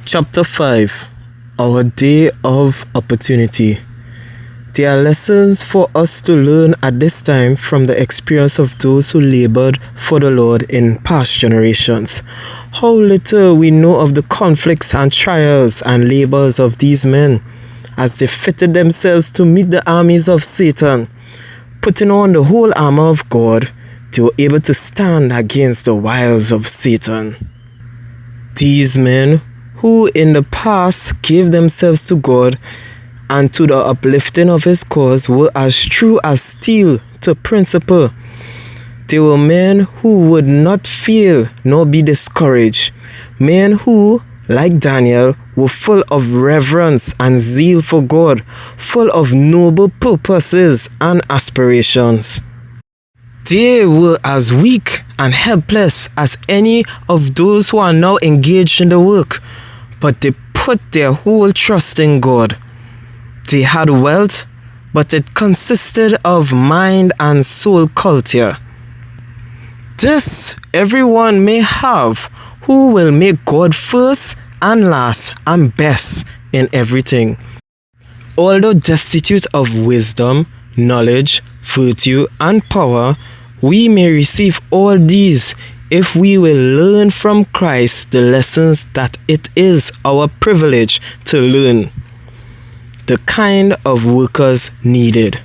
Chapter 5. Our Day of Opportunity. There are lessons for us to learn at this time from the experience of those who labored for the Lord in past generations. How little we know of the conflicts and trials and labors of these men as they fitted themselves to meet the armies of Satan. Putting on the whole armor of God, they were able to stand against the wiles of Satan. These men who in the past gave themselves to God and to the uplifting of His cause were as true as steel to principle. They were men who would not fail nor be discouraged. Men who, like Daniel, were full of reverence and zeal for God, full of noble purposes and aspirations. They were as weak and helpless as any of those who are now engaged in the work, but they put their whole trust in God. They had wealth, but it consisted of mind and soul culture. This everyone may have who will make God first and last and best in everything. Although destitute of wisdom, knowledge, virtue, and power, we may receive all these if we will learn from Christ the lessons that it is our privilege to learn. The kind of workers needed.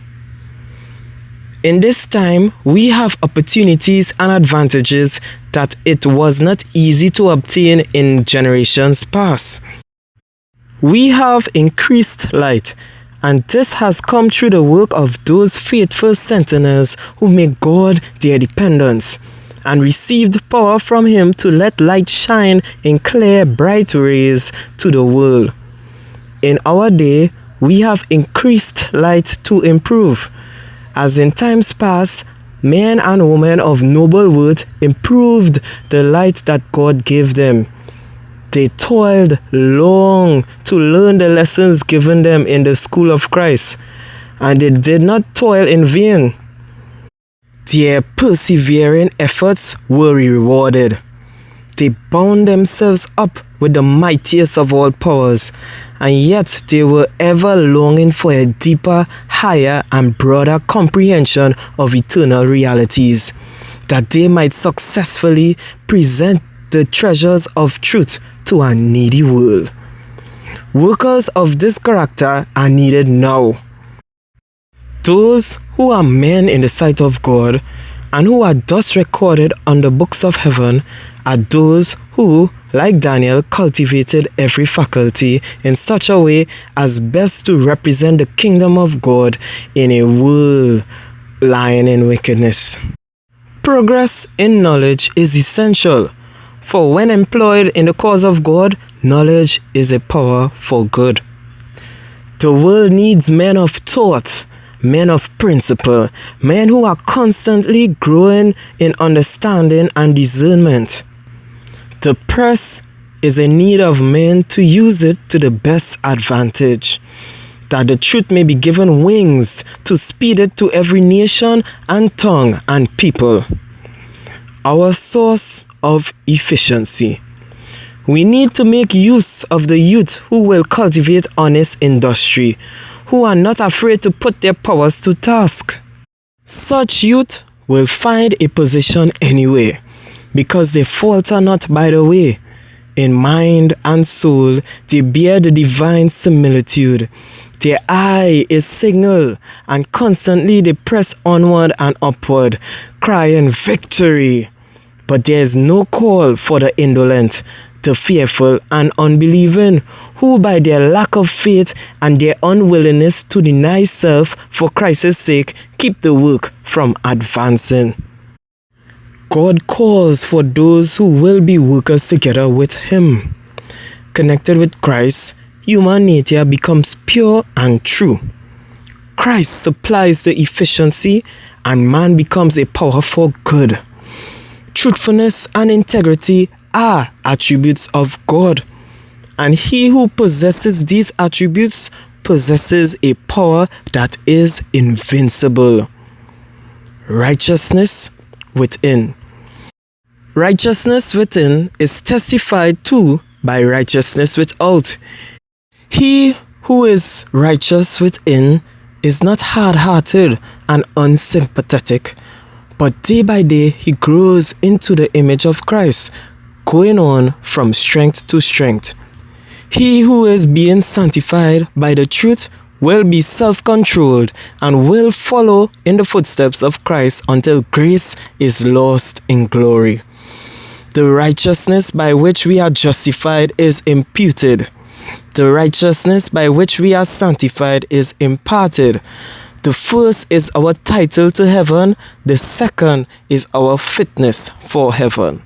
In this time, we have opportunities and advantages that it was not easy to obtain in generations past. We have increased light, and this has come through the work of those faithful sentinels who make God their dependence and received power from Him to let light shine in clear, bright rays to the world. In our day, we have increased light to improve. As in times past, men and women of noble worth improved the light that God gave them. They toiled long to learn the lessons given them in the school of Christ, and they did not toil in vain. Their persevering efforts were rewarded. They bound themselves up with the mightiest of all powers, and yet they were ever longing for a deeper, higher, and broader comprehension of eternal realities, that they might successfully present the treasures of truth to a needy world. Workers of this character are needed now. Those who are men in the sight of God and who are thus recorded on the books of heaven are those who, like Daniel, cultivated every faculty in such a way as best to represent the kingdom of God in a world lying in wickedness. Progress in knowledge is essential, for when employed in the cause of God, knowledge is a power for good. The world needs men of thought, men of principle, men who are constantly growing in understanding and discernment. The press is in need of men to use it to the best advantage, that the truth may be given wings to speed it to every nation and tongue and people. Our source of efficiency. We need to make use of the youth who will cultivate honest industry, who are not afraid to put their powers to task. Such youth will find a position anyway, because they falter not by the way. In mind and soul, they bear the divine similitude. Their eye is signal, and constantly they press onward and upward, crying victory. But there is no call for the indolent, the fearful and unbelieving, who by their lack of faith and their unwillingness to deny self for Christ's sake keep the work from advancing. God calls for those who will be workers together with Him. Connected with Christ, human nature becomes pure and true. Christ supplies the efficiency, and man becomes a power for good. Truthfulness and integrity are attributes of God, and he who possesses these attributes possesses a power that is invincible. Righteousness within. Righteousness within is testified to by righteousness without. He who is righteous within is not hard-hearted and unsympathetic, but day by day he grows into the image of Christ, going on from strength to strength. He who is being sanctified by the truth will be self-controlled and will follow in the footsteps of Christ until grace is lost in glory. The righteousness by which we are justified is imputed. The righteousness by which we are sanctified is imparted. The first is our title to heaven. The second is our fitness for heaven.